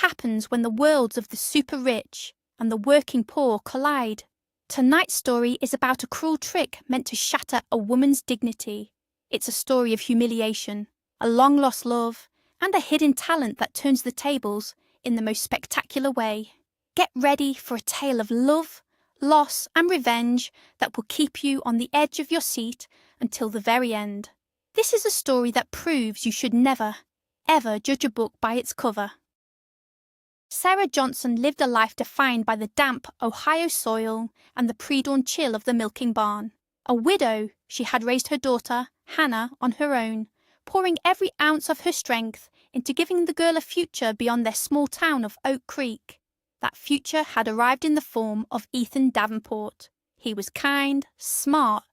happens when the worlds of the super rich and the working poor collide. Tonight's story is about a cruel trick meant to shatter a woman's dignity. It's a story of humiliation, a long-lost love, and a hidden talent that turns the tables in the most spectacular way. Get ready for a tale of love, loss, and revenge that will keep you on the edge of your seat until the very end. This is a story that proves you should never, ever judge a book by its cover. Sarah Johnson lived a life defined by the damp Ohio soil and the pre-dawn chill of the milking barn. A widow, she had raised her daughter, Hannah, on her own, pouring every ounce of her strength into giving the girl a future beyond their small town of Oak Creek. That future had arrived in the form of Ethan Davenport. He was kind, smart,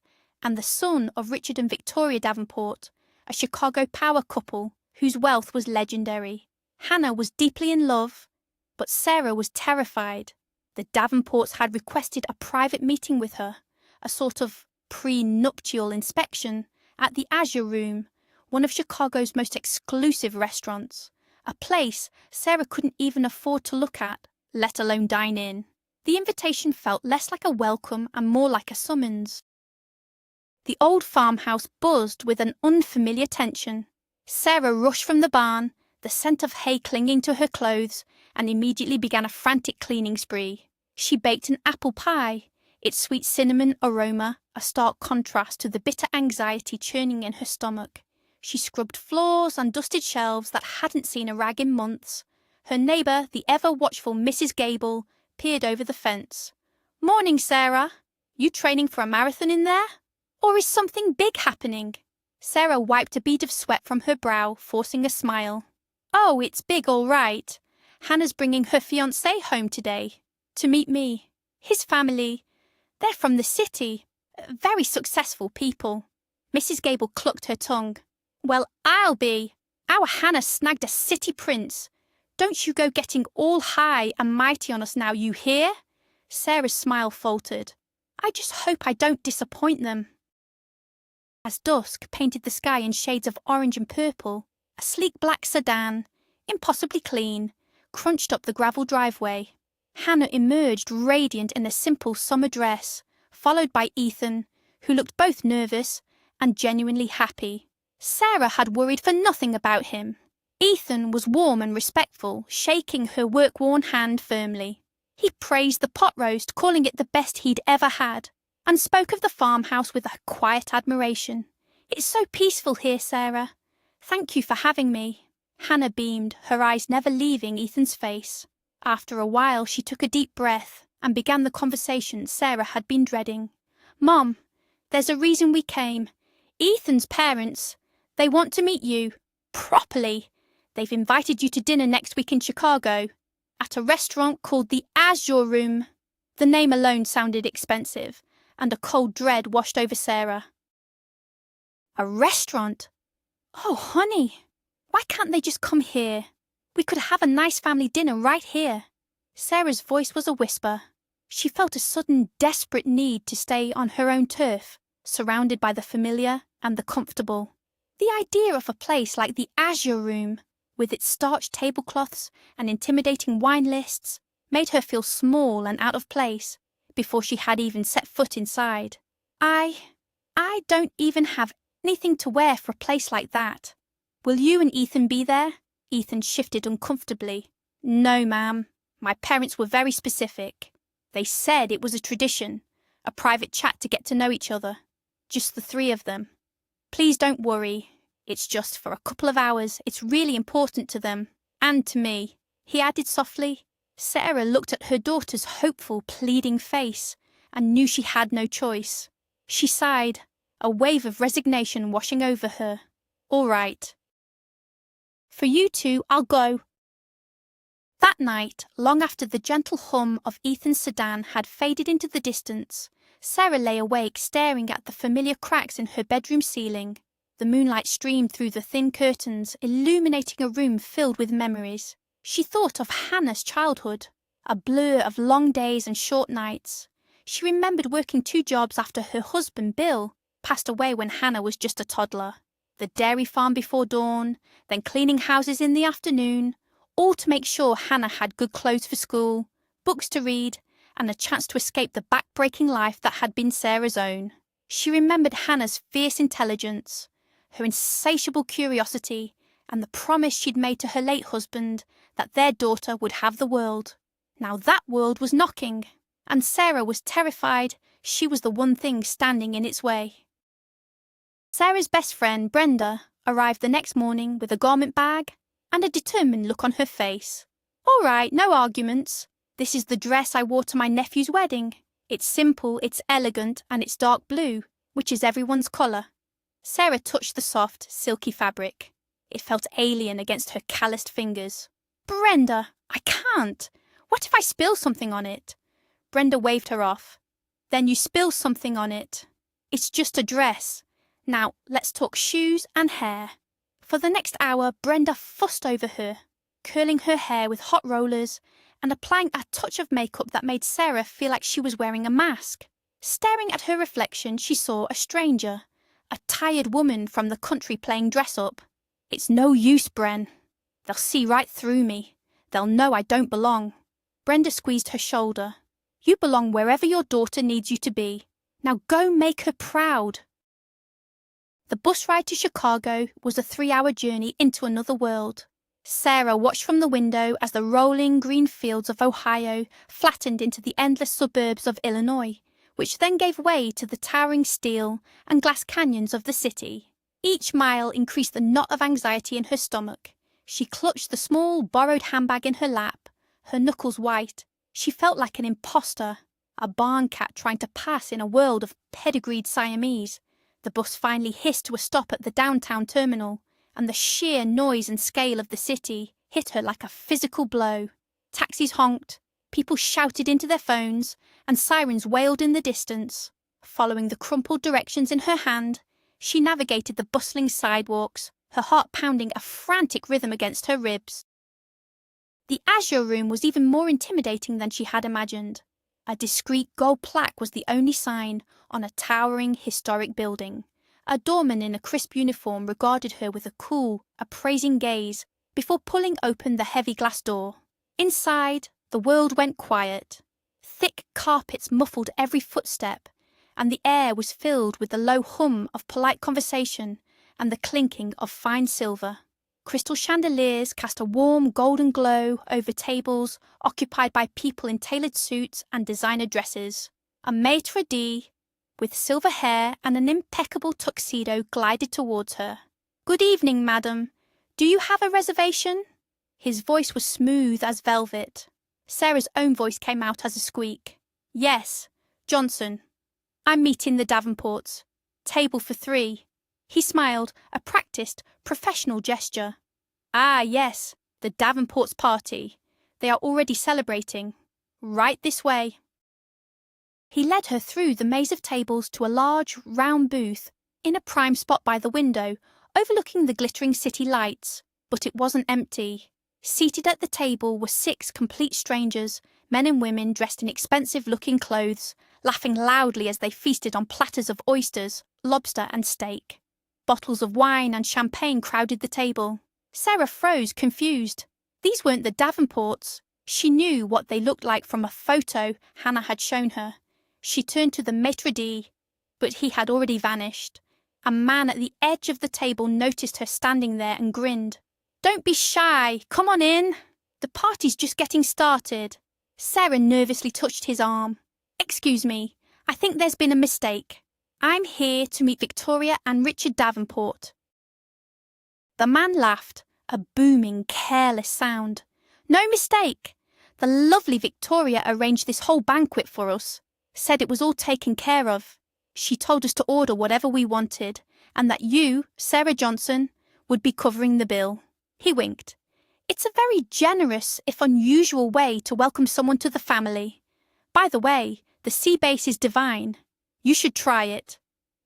and the son of Richard and Victoria Davenport, a Chicago power couple whose wealth was legendary. Hannah was deeply in love, but Sarah was terrified. The Davenports had requested a private meeting with her, a sort of pre-nuptial inspection, at the Azure Room, one of Chicago's most exclusive restaurants, a place Sarah couldn't even afford to look at, let alone dine in. The invitation felt less like a welcome and more like a summons. The old farmhouse buzzed with an unfamiliar tension. Sarah rushed from the barn, the scent of hay clinging to her clothes, and immediately began a frantic cleaning spree. She baked an apple pie, its sweet cinnamon aroma a stark contrast to the bitter anxiety churning in her stomach. She scrubbed floors and dusted shelves that hadn't seen a rag in months. Her neighbour, the ever-watchful Mrs. Gable, peered over the fence. "Morning, Sarah. You training for a marathon in there? Or is something big happening?" Sarah wiped a bead of sweat from her brow, forcing a smile. "Oh, it's big, all right. Hannah's bringing her fiancé home today to meet me. His family, they're from the city. Very successful people." Mrs. Gable clucked her tongue. "Well, I'll be. Our Hannah snagged a city prince. Don't you go getting all high and mighty on us now, you hear?" Sarah's smile faltered. "I just hope I don't disappoint them." As dusk painted the sky in shades of orange and purple, a sleek black sedan, impossibly clean, crunched up the gravel driveway. Hannah emerged radiant in a simple summer dress, followed by Ethan, who looked both nervous and genuinely happy. Sarah had worried for nothing about him. Ethan was warm and respectful, shaking her work-worn hand firmly. He praised the pot roast, calling it the best he'd ever had, and spoke of the farmhouse with a quiet admiration. "It's so peaceful here, Sarah. Thank you for having me." Hannah beamed, her eyes never leaving Ethan's face. After a while, she took a deep breath and began the conversation Sarah had been dreading. "Mom, there's a reason we came. Ethan's parents, they want to meet you. Properly. They've invited you to dinner next week in Chicago, at a restaurant called the Azure Room." The name alone sounded expensive, and a cold dread washed over Sarah. "A restaurant? Oh, honey, why can't they just come here? We could have a nice family dinner right here." Sarah's voice was a whisper. She felt a sudden, desperate need to stay on her own turf, surrounded by the familiar and the comfortable. The idea of a place like the Azure Room, with its starched tablecloths and intimidating wine lists, made her feel small and out of place before she had even set foot inside. I don't even have anything to wear for a place like that. Will you and Ethan be there?" Ethan shifted uncomfortably. "No, ma'am. My parents were very specific. They said it was a tradition, a private chat to get to know each other. Just the three of them. Please don't worry. It's just for a couple of hours. It's really important to them. And to me," he added softly. Sarah looked at her daughter's hopeful, pleading face and knew she had no choice. She sighed, a wave of resignation washing over her. "All right. For you two, I'll go." That night, long after the gentle hum of Ethan's sedan had faded into the distance, Sarah lay awake staring at the familiar cracks in her bedroom ceiling. The moonlight streamed through the thin curtains, illuminating a room filled with memories. She thought of Hannah's childhood, a blur of long days and short nights. She remembered working 2 jobs after her husband, Bill, passed away when Hannah was just a toddler. The dairy farm before dawn, then cleaning houses in the afternoon, all to make sure Hannah had good clothes for school, books to read, and a chance to escape the back-breaking life that had been Sarah's own. She remembered Hannah's fierce intelligence, her insatiable curiosity, and the promise she'd made to her late husband that their daughter would have the world. Now that world was knocking, and Sarah was terrified she was the one thing standing in its way. Sarah's best friend, Brenda, arrived the next morning with a garment bag and a determined look on her face. "All right, no arguments. This is the dress I wore to my nephew's wedding. It's simple, it's elegant, and it's dark blue, which is everyone's colour." Sarah touched the soft, silky fabric. It felt alien against her calloused fingers. "Brenda, I can't. What if I spill something on it?" Brenda waved her off. "Then you spill something on it. It's just a dress. Now, let's talk shoes and hair." For the next hour, Brenda fussed over her, curling her hair with hot rollers and applying a touch of makeup that made Sarah feel like she was wearing a mask. Staring at her reflection, she saw a stranger, a tired woman from the country playing dress-up. "It's no use, Bren. They'll see right through me. They'll know I don't belong." Brenda squeezed her shoulder. "You belong wherever your daughter needs you to be. Now go make her proud." The bus ride to Chicago was a 3-hour journey into another world. Sarah watched from the window as the rolling green fields of Ohio flattened into the endless suburbs of Illinois, which then gave way to the towering steel and glass canyons of the city. Each mile increased the knot of anxiety in her stomach. She clutched the small, borrowed handbag in her lap, her knuckles white. She felt like an imposter, a barn cat trying to pass in a world of pedigreed Siamese. The bus finally hissed to a stop at the downtown terminal, and the sheer noise and scale of the city hit her like a physical blow. Taxis honked, people shouted into their phones, and sirens wailed in the distance. Following the crumpled directions in her hand, she navigated the bustling sidewalks, her heart pounding a frantic rhythm against her ribs. The Azure Room was even more intimidating than she had imagined. A discreet gold plaque was the only sign on a towering, historic building. A doorman in a crisp uniform regarded her with a cool, appraising gaze before pulling open the heavy glass door. Inside, the world went quiet. Thick carpets muffled every footstep, and the air was filled with the low hum of polite conversation and the clinking of fine silver. Crystal chandeliers cast a warm golden glow over tables occupied by people in tailored suits and designer dresses. A maitre d', with silver hair and an impeccable tuxedo, glided towards her. "Good evening, madam. Do you have a reservation?" His voice was smooth as velvet. Sarah's own voice came out as a squeak. "Yes, Johnson. I'm meeting the Davenports. Table for 3. He smiled, a practiced, professional gesture. "Ah, yes, the Davenports' party. They are already celebrating. Right this way." He led her through the maze of tables to a large, round booth in a prime spot by the window, overlooking the glittering city lights. But it wasn't empty. Seated at the table were 6 complete strangers, men and women dressed in expensive-looking clothes, laughing loudly as they feasted on platters of oysters, lobster and steak. Bottles of wine and champagne crowded the table. Sarah froze, confused. These weren't the Davenports. She knew what they looked like from a photo Hannah had shown her. She turned to the maitre d', but he had already vanished. A man at the edge of the table noticed her standing there and grinned. "Don't be shy. Come on in. The party's just getting started." Sarah nervously touched his arm. "Excuse me. I think there's been a mistake. I'm here to meet Victoria and Richard Davenport." The man laughed, a booming, careless sound. "No mistake. The lovely Victoria arranged this whole banquet for us. Said it was all taken care of. She told us to order whatever we wanted, and that you, Sarah Johnson, would be covering the bill." He winked. "It's a very generous, if unusual, way to welcome someone to the family. By the way, the sea base is divine. You should try it."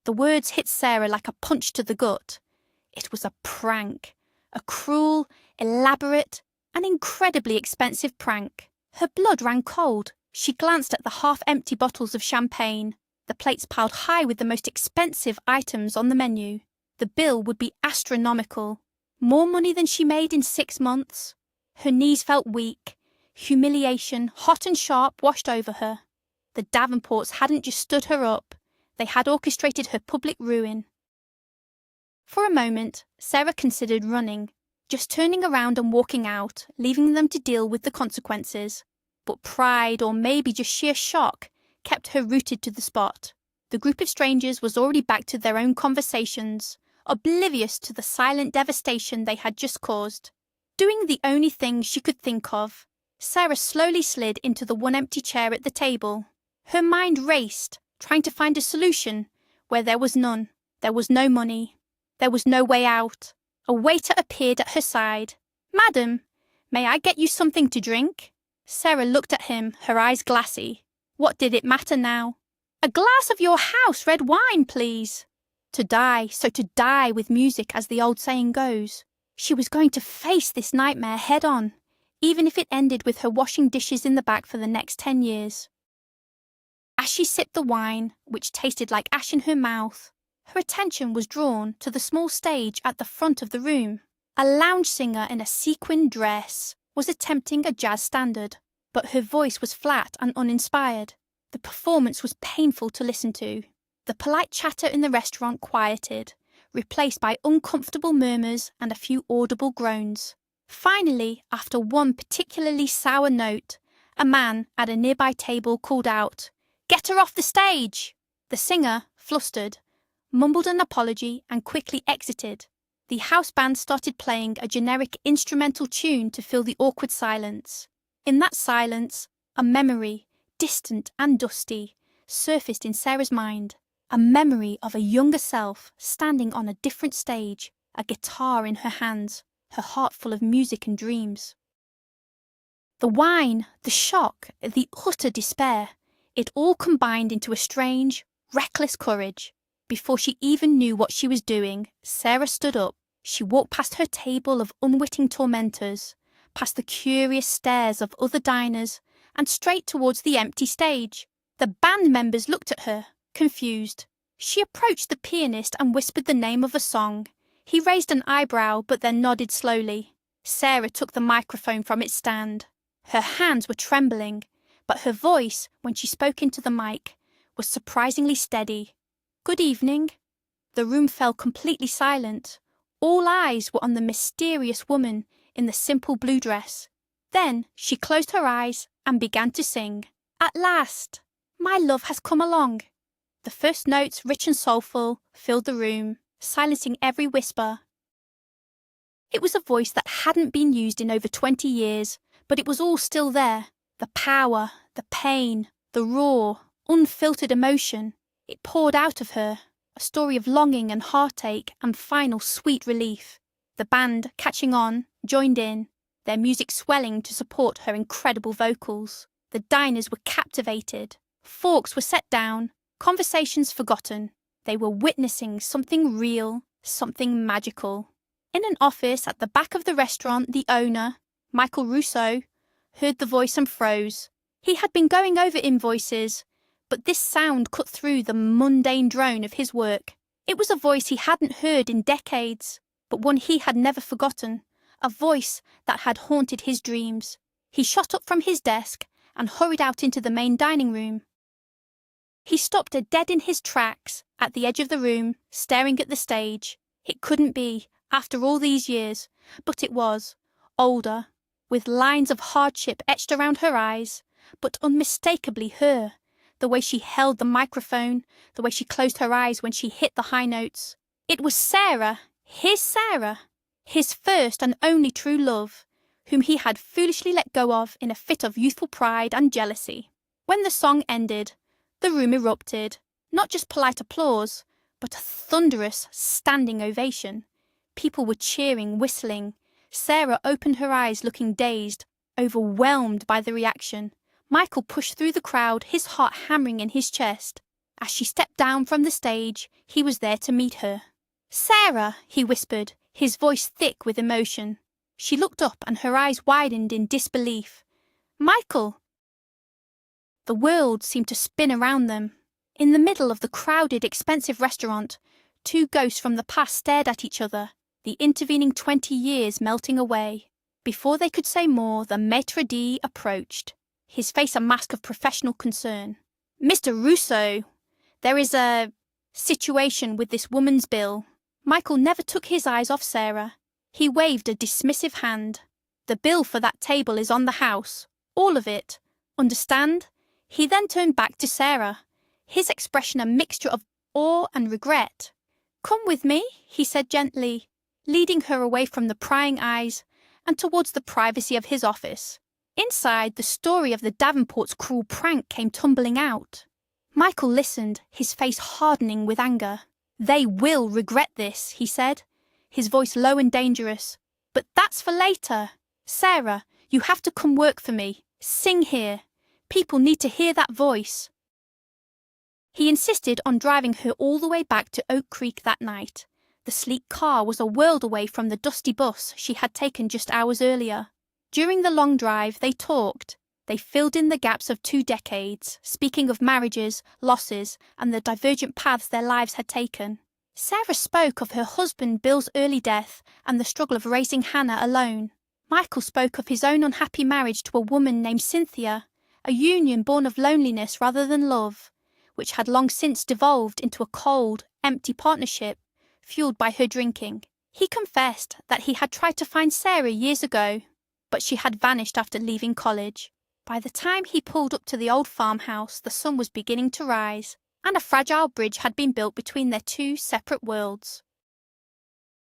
The words hit Sarah like a punch to the gut. It was a prank. A cruel, elaborate, and incredibly expensive prank. Her blood ran cold. She glanced at the half-empty bottles of champagne, the plates piled high with the most expensive items on the menu. The bill would be astronomical. More money than she made in 6 months. Her knees felt weak. Humiliation, hot and sharp, washed over her. The Davenports hadn't just stood her up, they had orchestrated her public ruin. For a moment, Sarah considered running, just turning around and walking out, leaving them to deal with the consequences. But pride, or maybe just sheer shock, kept her rooted to the spot. The group of strangers was already back to their own conversations, oblivious to the silent devastation they had just caused. Doing the only thing she could think of, Sarah slowly slid into the one empty chair at the table. Her mind raced, trying to find a solution where there was none. There was no money. There was no way out. A waiter appeared at her side. "Madam, may I get you something to drink?" Sarah looked at him, her eyes glassy. What did it matter now? "A glass of your house red wine, please." To die, so to die with music, as the old saying goes. She was going to face this nightmare head on, even if it ended with her washing dishes in the back for the next 10 years. As she sipped the wine, which tasted like ash in her mouth, her attention was drawn to the small stage at the front of the room. A lounge singer in a sequined dress was attempting a jazz standard, but her voice was flat and uninspired. The performance was painful to listen to. The polite chatter in the restaurant quieted, replaced by uncomfortable murmurs and a few audible groans. Finally, after one particularly sour note, a man at a nearby table called out, "Get her off the stage!" The singer, flustered, mumbled an apology and quickly exited. The house band started playing a generic instrumental tune to fill the awkward silence. In that silence, a memory, distant and dusty, surfaced in Sarah's mind. A memory of a younger self standing on a different stage, a guitar in her hands, her heart full of music and dreams. The wine, the shock, the utter despair, it all combined into a strange, reckless courage. Before she even knew what she was doing, Sarah stood up. She walked past her table of unwitting tormentors, past the curious stares of other diners, and straight towards the empty stage. The band members looked at her, confused. She approached the pianist and whispered the name of a song. He raised an eyebrow but then nodded slowly. Sarah took the microphone from its stand. Her hands were trembling, but her voice, when she spoke into the mic, was surprisingly steady. "Good evening." The room fell completely silent. All eyes were on the mysterious woman in the simple blue dress. Then she closed her eyes and began to sing. "At last, my love has come along." The first notes, rich and soulful, filled the room, silencing every whisper. It was a voice that hadn't been used in over 20 years, but it was all still there. The power, the pain, the raw, unfiltered emotion. It poured out of her, a story of longing and heartache and final sweet relief. The band, catching on, joined in, their music swelling to support her incredible vocals. The diners were captivated. Forks were set down, conversations forgotten. They were witnessing something real, something magical. In an office at the back of the restaurant, the owner, Michael Rousseau, heard the voice and froze. He had been going over invoices, but this sound cut through the mundane drone of his work. It was a voice he hadn't heard in decades, but one he had never forgotten, a voice that had haunted his dreams. He shot up from his desk and hurried out into the main dining room. He stopped dead in his tracks at the edge of the room, staring at the stage. It couldn't be, after all these years, but it was, older, with lines of hardship etched around her eyes, but unmistakably her, the way she held the microphone, the way she closed her eyes when she hit the high notes. It was Sarah, his first and only true love, whom he had foolishly let go of in a fit of youthful pride and jealousy. When the song ended, the room erupted, not just polite applause, but a thunderous, standing ovation. People were cheering, whistling. Sarah opened her eyes looking dazed, overwhelmed by the reaction. Michael pushed through the crowd, his heart hammering in his chest. As she stepped down from the stage, he was there to meet her. "Sarah," he whispered, his voice thick with emotion. She looked up and her eyes widened in disbelief. "Michael!" The world seemed to spin around them. In the middle of the crowded, expensive restaurant, two ghosts from the past stared at each other, the intervening 20 years melting away. Before they could say more, the maitre d' approached, his face a mask of professional concern. "Mr. Russo, there is a situation with this woman's bill." Michael never took his eyes off Sarah. He waved a dismissive hand. "The bill for that table is on the house. All of it. Understand?" He then turned back to Sarah, his expression a mixture of awe and regret. "Come with me," he said gently, leading her away from the prying eyes and towards the privacy of his office. Inside, the story of the Davenports' cruel prank came tumbling out. Michael listened, his face hardening with anger. "They will regret this," he said, his voice low and dangerous. "But that's for later. Sarah, you have to come work for me. Sing here. People need to hear that voice." He insisted on driving her all the way back to Oak Creek that night. The sleek car was a world away from the dusty bus she had taken just hours earlier. During the long drive, they talked. They filled in the gaps of 2 decades, speaking of marriages, losses, and the divergent paths their lives had taken. Sarah spoke of her husband Bill's early death and the struggle of raising Hannah alone. Michael spoke of his own unhappy marriage to a woman named Cynthia, a union born of loneliness rather than love, which had long since devolved into a cold, empty partnership, fueled by her drinking. He confessed that he had tried to find Sarah years ago, but she had vanished after leaving college. By the time he pulled up to the old farmhouse, the sun was beginning to rise, and a fragile bridge had been built between their 2 separate worlds.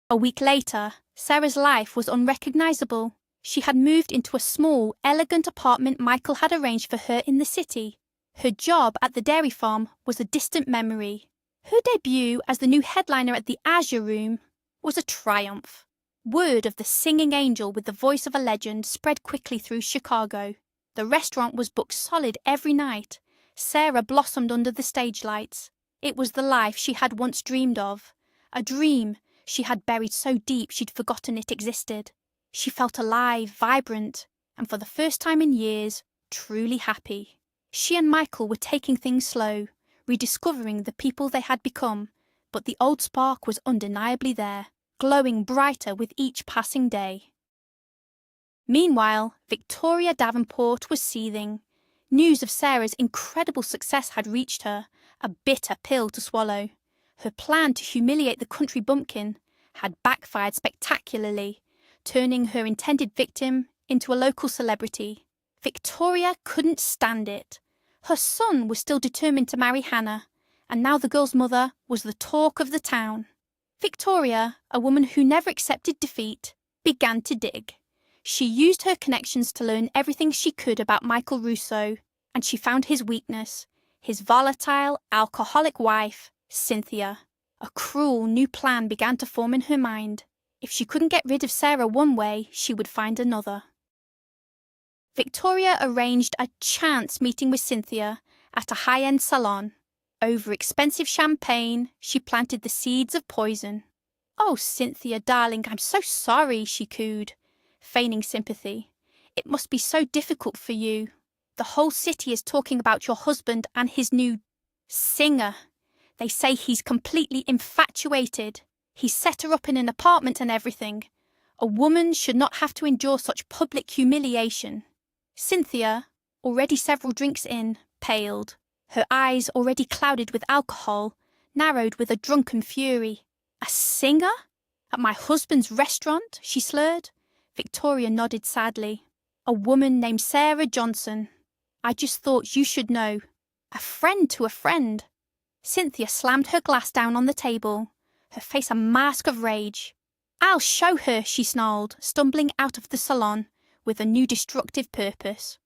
A week later, Sarah's life was unrecognisable. She had moved into a small, elegant apartment Michael had arranged for her in the city. Her job at the dairy farm was a distant memory. Her debut as the new headliner at the Azure Room was a triumph. Word of the singing angel with the voice of a legend spread quickly through Chicago. The restaurant was booked solid every night. Sarah blossomed under the stage lights. It was the life she had once dreamed of, a dream she had buried so deep she'd forgotten it existed. She felt alive, vibrant, and for the first time in years, truly happy. She and Michael were taking things slow, rediscovering the people they had become, but the old spark was undeniably there, glowing brighter with each passing day. Meanwhile, Victoria Davenport was seething. News of Sarah's incredible success had reached her, a bitter pill to swallow. Her plan to humiliate the country bumpkin had backfired spectacularly, turning her intended victim into a local celebrity. Victoria couldn't stand it. Her son was still determined to marry Hannah, and now the girl's mother was the talk of the town. Victoria, a woman who never accepted defeat, began to dig. She used her connections to learn everything she could about Michael Russo, and she found his weakness, his volatile, alcoholic wife, Cynthia. A cruel new plan began to form in her mind. If she couldn't get rid of Sarah one way, she would find another. Victoria arranged a chance meeting with Cynthia at a high-end salon. Over expensive champagne, she planted the seeds of poison. "Oh, Cynthia, darling, I'm so sorry," she cooed, feigning sympathy. "It must be so difficult for you. The whole city is talking about your husband and his new singer. They say he's completely infatuated. He set her up in an apartment and everything. A woman should not have to endure such public humiliation." Cynthia, already several drinks in, paled. Her eyes, already clouded with alcohol, narrowed with a drunken fury. "A singer? At my husband's restaurant?" she slurred. Victoria nodded sadly. "A woman named Sarah Johnson. I just thought you should know. A friend to a friend." Cynthia slammed her glass down on the table, her face a mask of rage. "I'll show her," she snarled, stumbling out of the salon with a new destructive purpose.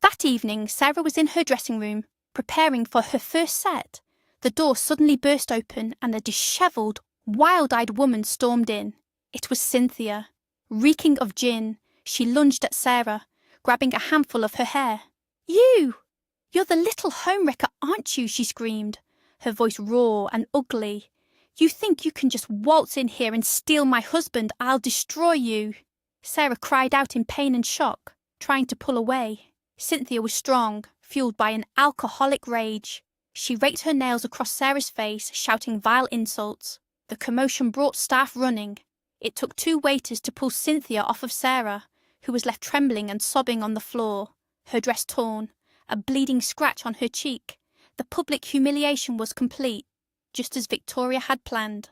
That evening, Sarah was in her dressing room, preparing for her first set. The door suddenly burst open and a dishevelled, wild-eyed woman stormed in. It was Cynthia. Reeking of gin, she lunged at Sarah, grabbing a handful of her hair. You're the little homewrecker, aren't you?" she screamed, her voice raw and ugly. "You think you can just waltz in here and steal my husband? I'll destroy you." Sarah cried out in pain and shock, trying to pull away. Cynthia was strong, fueled by an alcoholic rage. She raked her nails across Sarah's face, shouting vile insults. The commotion brought staff running. It took 2 waiters to pull Cynthia off of Sarah, who was left trembling and sobbing on the floor, her dress torn, a bleeding scratch on her cheek. The public humiliation was complete, just as Victoria had planned.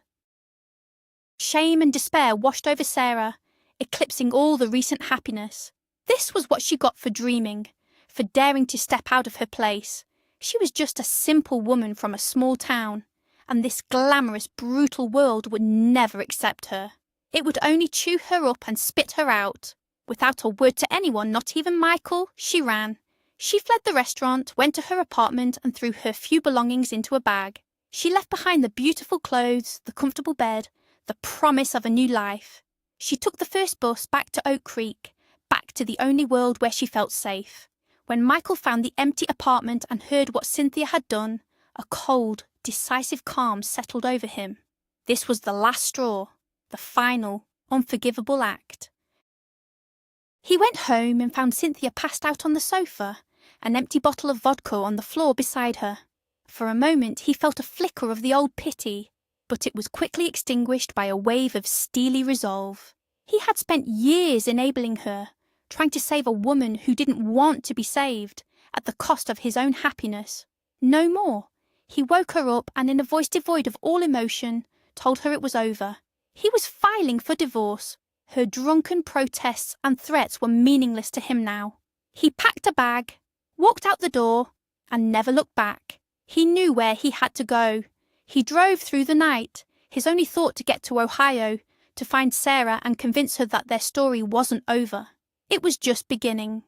Shame and despair washed over Sarah, eclipsing all the recent happiness. This was what she got for dreaming, for daring to step out of her place. She was just a simple woman from a small town, and this glamorous, brutal world would never accept her. It would only chew her up and spit her out. Without a word to anyone, not even Michael, she ran. She fled the restaurant, went to her apartment and threw her few belongings into a bag. She left behind the beautiful clothes, the comfortable bed, the promise of a new life. She took the first bus back to Oak Creek, back to the only world where she felt safe. When Michael found the empty apartment and heard what Cynthia had done, a cold, decisive calm settled over him. This was the last straw, the final, unforgivable act. He went home and found Cynthia passed out on the sofa, an empty bottle of vodka on the floor beside her. For a moment he felt a flicker of the old pity, but it was quickly extinguished by a wave of steely resolve. He had spent years enabling her, trying to save a woman who didn't want to be saved, at the cost of his own happiness. No more. He woke her up and, in a voice devoid of all emotion, told her it was over. He was filing for divorce. Her drunken protests and threats were meaningless to him now. He packed a bag, walked out the door, and never looked back. He knew where he had to go. He drove through the night, his only thought to get to Ohio, to find Sarah and convince her that their story wasn't over. It was just beginning.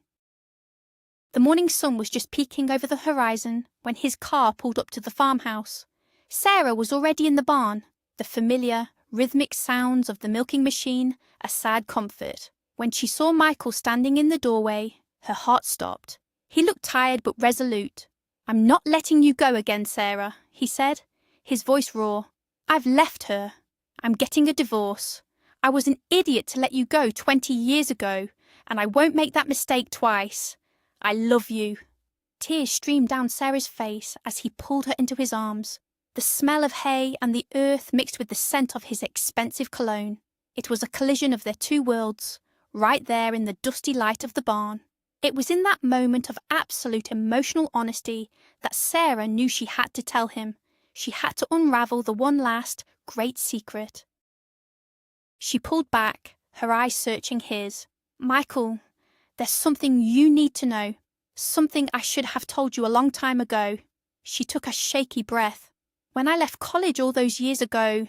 The morning sun was just peeking over the horizon when his car pulled up to the farmhouse. Sarah was already in the barn, the familiar, rhythmic sounds of the milking machine a sad comfort. When she saw Michael standing in the doorway, her heart stopped. He looked tired but resolute. "I'm not letting you go again, Sarah," he said, his voice raw. "I've left her. I'm getting a divorce. I was an idiot to let you go 20 years ago, and I won't make that mistake twice. I love you." Tears streamed down Sarah's face as he pulled her into his arms. The smell of hay and the earth mixed with the scent of his expensive cologne. It was a collision of their two worlds, right there in the dusty light of the barn. It was in that moment of absolute emotional honesty that Sarah knew she had to tell him. She had to unravel the one last, great secret. She pulled back, her eyes searching his. "Michael, there's something you need to know. Something I should have told you a long time ago." She took a shaky breath. "When I left college all those years ago,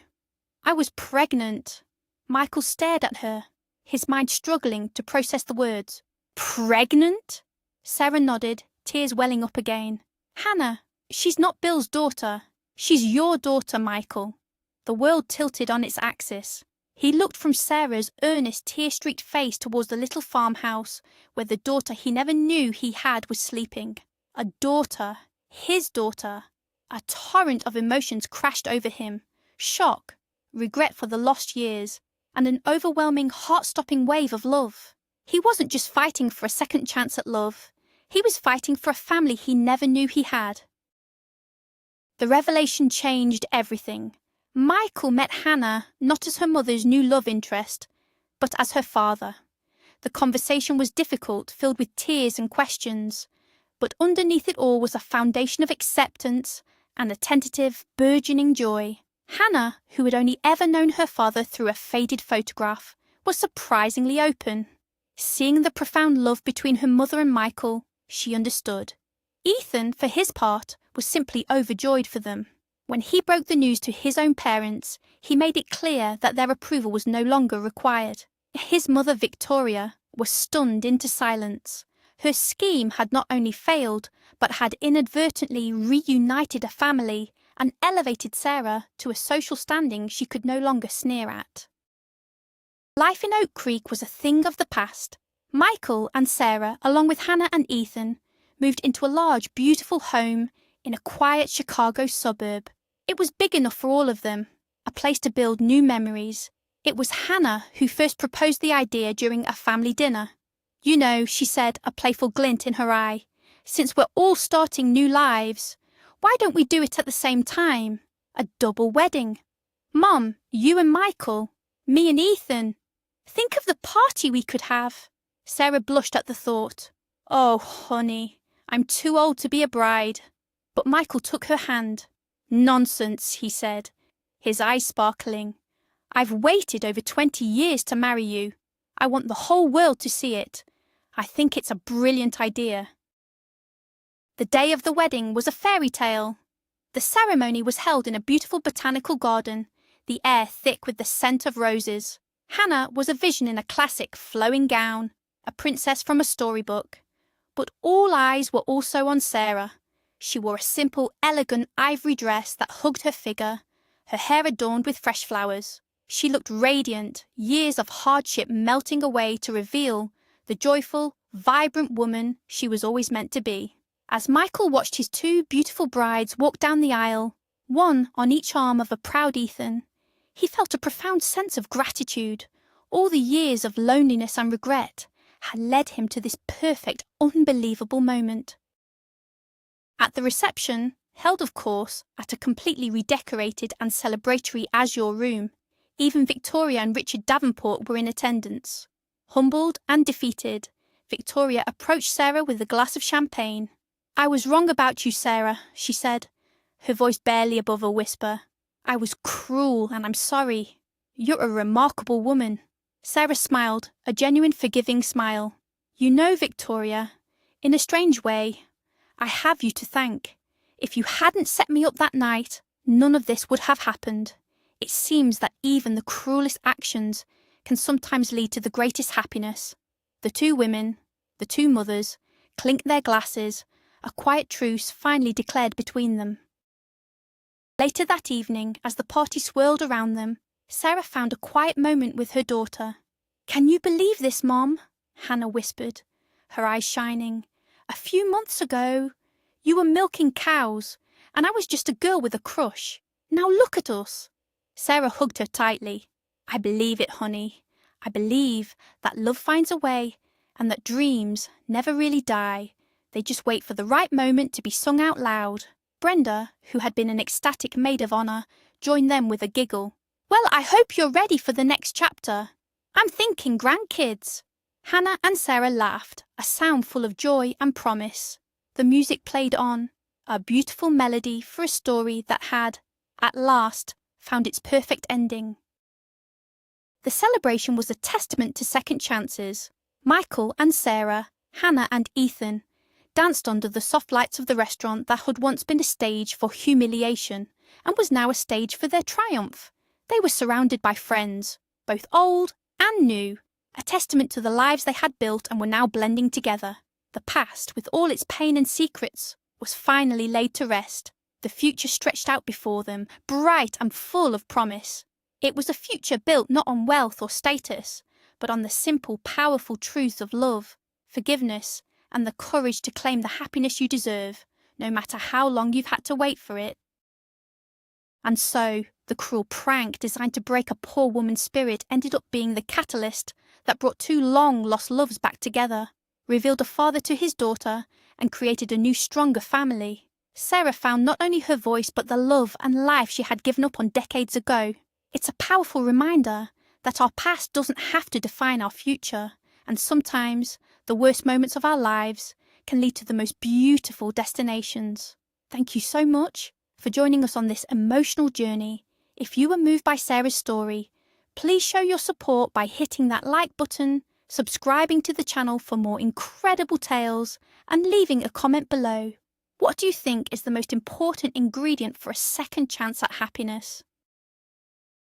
I was pregnant." Michael stared at her, his mind struggling to process the words. "Pregnant?" Sarah nodded, tears welling up again. "Hannah, she's not Bill's daughter. She's your daughter, Michael." The world tilted on its axis. He looked from Sarah's earnest, tear-streaked face towards the little farmhouse where the daughter he never knew he had was sleeping. A daughter, his daughter. A torrent of emotions crashed over him. Shock, regret for the lost years, and an overwhelming, heart-stopping wave of love. He wasn't just fighting for a second chance at love. He was fighting for a family he never knew he had. The revelation changed everything. Michael met Hannah not as her mother's new love interest, but as her father. The conversation was difficult, filled with tears and questions, but underneath it all was a foundation of acceptance and a tentative, burgeoning joy. Hannah, who had only ever known her father through a faded photograph, was surprisingly open. Seeing the profound love between her mother and Michael, she understood. Ethan, for his part, was simply overjoyed for them. When he broke the news to his own parents, he made it clear that their approval was no longer required. His mother, Victoria, was stunned into silence. Her scheme had not only failed, but had inadvertently reunited a family and elevated Sarah to a social standing she could no longer sneer at. Life in Oak Creek was a thing of the past. Michael and Sarah, along with Hannah and Ethan, moved into a large, beautiful home in a quiet Chicago suburb. It was big enough for all of them, a place to build new memories. It was Hannah who first proposed the idea during a family dinner. "You know," she said, a playful glint in her eye, "since we're all starting new lives, why don't we do it at the same time? A double wedding. Mom, you and Michael. Me and Ethan. Think of the party we could have. Sarah blushed at the thought. Oh, honey, I'm too old to be a bride. But Michael took her hand. Nonsense, he said, his eyes sparkling. I've waited over 20 years to marry you. I want the whole world to see it. I think it's a brilliant idea. The day of the wedding was a fairy tale. The ceremony was held in a beautiful botanical garden, the air thick with the scent of roses. Hannah was a vision in a classic flowing gown, a princess from a storybook. But all eyes were also on Sarah. She wore a simple, elegant ivory dress that hugged her figure, her hair adorned with fresh flowers. She looked radiant, years of hardship melting away to reveal the joyful, vibrant woman she was always meant to be. As Michael watched his two beautiful brides walk down the aisle, one on each arm of a proud Ethan, he felt a profound sense of gratitude. All the years of loneliness and regret had led him to this perfect, unbelievable moment. At the reception, held of course at a completely redecorated and celebratory azure room, even Victoria and Richard Davenport were in attendance. Humbled and defeated, Victoria approached Sarah with a glass of champagne. I was wrong about you, Sarah, she said, her voice barely above a whisper. I was cruel and I'm sorry. You're a remarkable woman. Sarah smiled, a genuine forgiving smile. You know, Victoria, in a strange way, I have you to thank. If you hadn't set me up that night, none of this would have happened. It seems that even the cruelest actions can sometimes lead to the greatest happiness. The two women, the two mothers, clinked their glasses, a quiet truce finally declared between them. Later that evening, as the party swirled around them, Sarah found a quiet moment with her daughter. Can you believe this, Mom? Hannah whispered, her eyes shining. A few months ago, you were milking cows, and I was just a girl with a crush. Now look at us. Sarah hugged her tightly. I believe it, honey. I believe that love finds a way and that dreams never really die. They just wait for the right moment to be sung out loud. Brenda, who had been an ecstatic maid of honour, joined them with a giggle. Well, I hope you're ready for the next chapter. I'm thinking grandkids. Hannah and Sarah laughed, a sound full of joy and promise. The music played on, a beautiful melody for a story that had, at last, found its perfect ending. The celebration was a testament to second chances. Michael and Sarah, Hannah and Ethan, danced under the soft lights of the restaurant that had once been a stage for humiliation and was now a stage for their triumph. They were surrounded by friends, both old and new, a testament to the lives they had built and were now blending together. The past, with all its pain and secrets, was finally laid to rest. The future stretched out before them, bright and full of promise. It was a future built not on wealth or status, but on the simple, powerful truths of love, forgiveness, and the courage to claim the happiness you deserve, no matter how long you've had to wait for it. And so, the cruel prank designed to break a poor woman's spirit ended up being the catalyst that brought two long-lost loves back together, revealed a father to his daughter, and created a new, stronger family. Sarah found not only her voice but the love and life she had given up on decades ago. It's a powerful reminder that our past doesn't have to define our future, and sometimes the worst moments of our lives can lead to the most beautiful destinations. Thank you so much for joining us on this emotional journey. If you were moved by Sarah's story, please show your support by hitting that like button, subscribing to the channel for more incredible tales, and leaving a comment below. What do you think is the most important ingredient for a second chance at happiness?